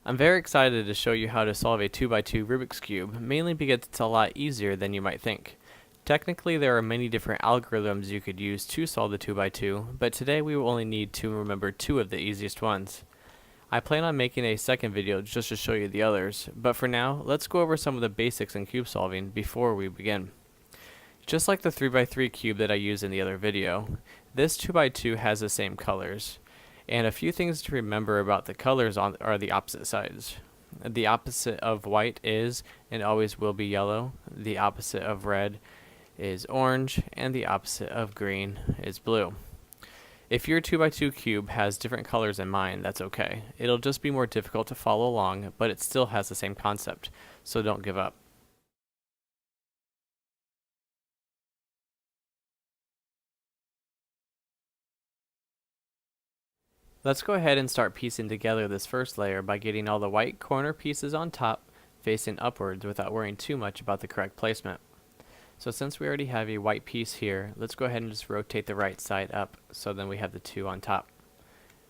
I'm very excited to show you how to solve a 2x2 Rubik's Cube, mainly because it's a lot easier than you might think. Technically, there are many different algorithms you could use to solve the 2x2, but today we will only need to remember two of the easiest ones. I plan on making a second video just to show you the others, but for now, let's go over some of the basics in cube solving before we begin. Just like the 3x3 cube that I used in the other video, this 2x2 has the same colors. And a few things to remember about the colors are the opposite sides. The opposite of white is and always will be yellow. The opposite of red is orange, and the opposite of green is blue. If your 2x2 cube has different colors in mind, that's okay. It'll just be more difficult to follow along, but it still has the same concept, so don't give up. Let's go ahead and start piecing together this first layer by getting all the white corner pieces on top facing upwards without worrying too much about the correct placement. So since we already have a white piece here, let's go ahead and just rotate the right side up so then we have the two on top.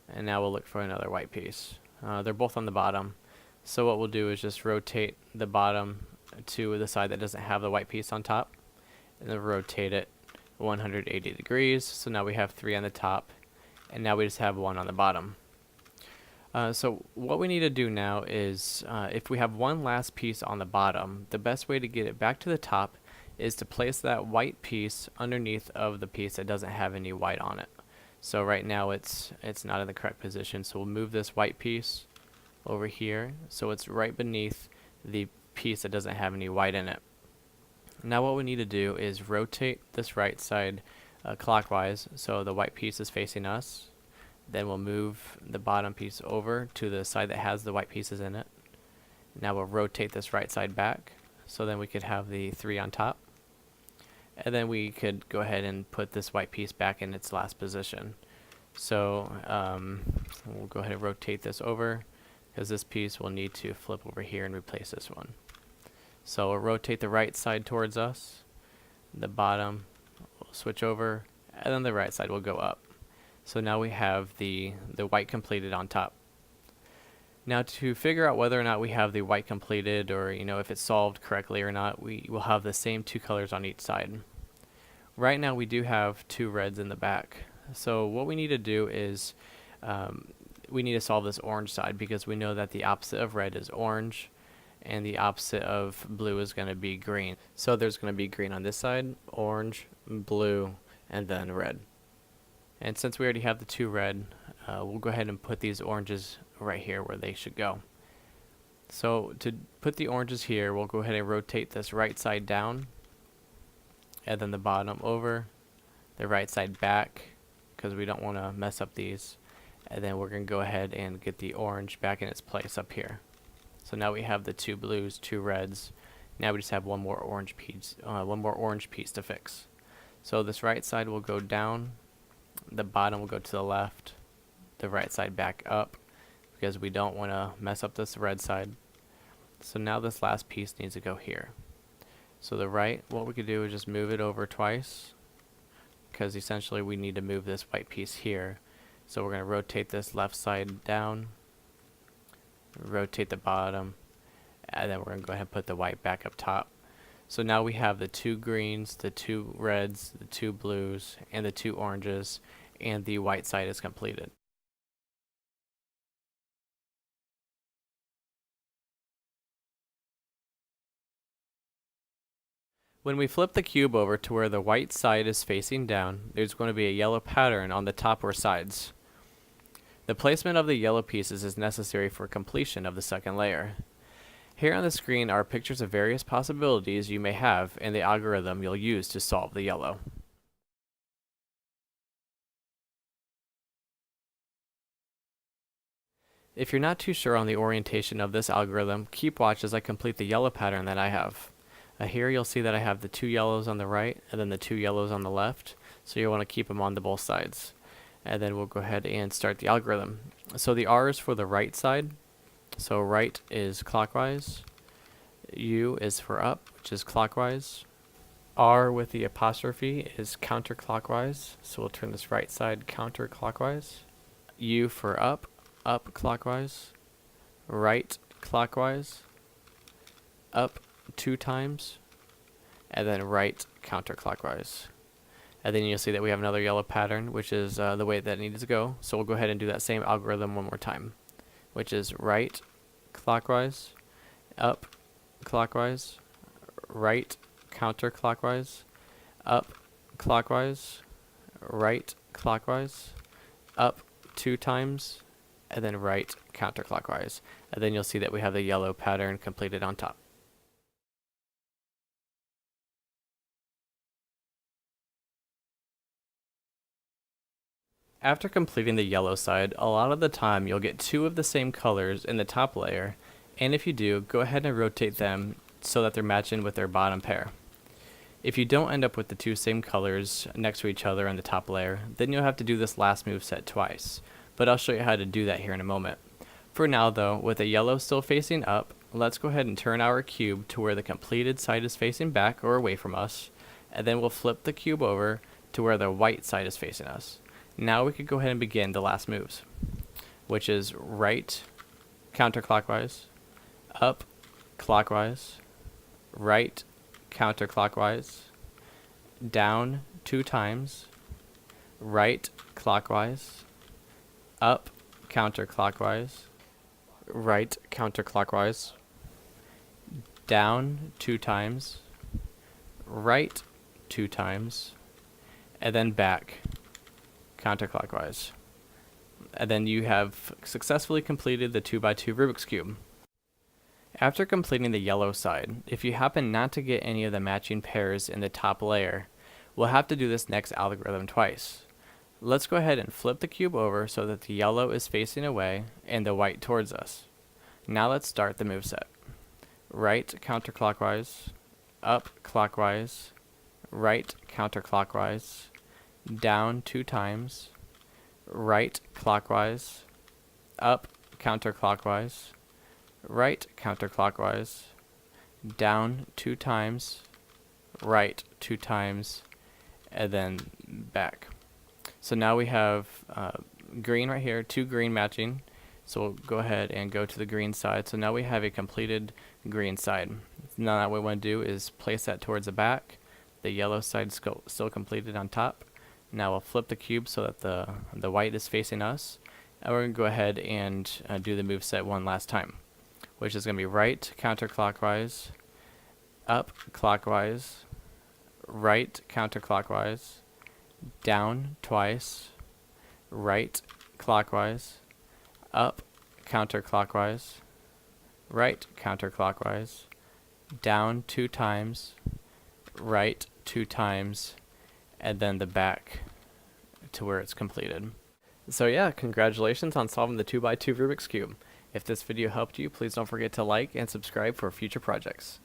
And now we'll look for another white piece. They're both on the bottom. So what we'll do is just rotate the bottom to the side that doesn't have the white piece on top, and then rotate it 180 degrees. So now we have three on the top, and now we just have one on the bottom. So what we need to do now is, if we have one last piece on the bottom, the best way to get it back to the top is to place that white piece underneath of the piece that doesn't have any white on it. So right now it's not in the correct position, so we'll move this white piece over here so it's right beneath the piece that doesn't have any white in it. Now what we need to do is rotate this right side clockwise, so the white piece is facing us. Then we'll move the bottom piece over to the side that has the white pieces in it. Now we'll rotate this right side back, so then we could have the three on top. And then we could go ahead and put this white piece back in its last position. So we'll go ahead and rotate this over, because this piece will need to flip over here and replace this one. So we'll rotate the right side towards us, the bottom will switch over, and then the right side will go up. So now we have the white completed on top. Now to figure out whether or not we have the white completed, or if it's solved correctly or not, we will have the same two colors on each side. Right now we do have two reds in the back. So what we need to do is we need to solve this orange side, because we know that the opposite of red is orange and the opposite of blue is going to be green. So there's going to be green on this side, orange, blue, and then red. And since we already have the two red, we'll go ahead and put these oranges right here where they should go. So to put the oranges here, we'll go ahead and rotate this right side down, and then the bottom over, the right side back, because we don't want to mess up these. And then we're going to go ahead and get the orange back in its place up here. So now we have the two blues, two reds. Now we just have one more orange piece to fix. So this right side will go down, the bottom will go to the left, the right side back up, because we don't want to mess up this red side. So now this last piece needs to go here. So the right, what we could do is just move it over twice, because essentially we need to move this white piece here. So we're going to rotate this left side down, rotate the bottom, and then we're going to go ahead and put the white back up top. So now we have the two greens, the two reds, the two blues, and the two oranges, and the white side is completed. When we flip the cube over to where the white side is facing down, there's going to be a yellow pattern on the top or sides. The placement of the yellow pieces is necessary for completion of the second layer. Here on the screen are pictures of various possibilities you may have and the algorithm you'll use to solve the yellow. If you're not too sure on the orientation of this algorithm, keep watch as I complete the yellow pattern that I have. Here you'll see that I have the two yellows on the right and then the two yellows on the left, so you want to keep them on both sides. And then we'll go ahead and start the algorithm. So the R is for the right side, so right is clockwise. U is for up, which is clockwise. R with the apostrophe is counterclockwise, so we'll turn this right side counterclockwise. U for up, up clockwise. right clockwise, up 2 times, and then right counterclockwise. And then you'll see that we have another yellow pattern, which is the way that it needs to go. So we'll go ahead and do that same algorithm one more time, which is right clockwise, up clockwise, right counterclockwise, up clockwise, right clockwise, up 2 times, and then right counterclockwise. And then you'll see that we have the yellow pattern completed on top. After completing the yellow side, a lot of the time you'll get 2 of the same colors in the top layer, and if you do, go ahead and rotate them so that they're matching with their bottom pair. If you don't end up with the 2 same colors next to each other on the top layer, then you'll have to do this last move set twice, but I'll show you how to do that here in a moment. For now though, with the yellow still facing up, let's go ahead and turn our cube to where the completed side is facing back or away from us, and then we'll flip the cube over to where the white side is facing us. Now we could go ahead and begin the last moves, which is right counterclockwise, up clockwise, right counterclockwise, down 2 times, right clockwise, up counterclockwise, right counterclockwise, down 2 times, right 2 times, and then back counterclockwise. And then you have successfully completed the 2x2 Rubik's Cube. After completing the yellow side, if you happen not to get any of the matching pairs in the top layer, we'll have to do this next algorithm twice. Let's go ahead and flip the cube over so that the yellow is facing away and the white towards us. Now let's start the moveset. Right counterclockwise, up clockwise, right counterclockwise, down 2 times, right clockwise, up counterclockwise, right counterclockwise, down 2 times, right 2 times, and then back. So now we have green right here, 2 green matching. So we'll go ahead and go to the green side. So now we have a completed green side. Now what we want to do is place that towards the back. The yellow side still completed on top. Now we'll flip the cube so that the white is facing us. And we're going to go ahead and do the moveset one last time, which is going to be right counterclockwise, up clockwise, right counterclockwise, down twice, right clockwise, up counterclockwise, right counterclockwise, down 2 times, right 2 times, and then the back to where it's completed. So yeah, congratulations on solving the 2x2 Rubik's Cube. If this video helped you, please don't forget to like and subscribe for future projects.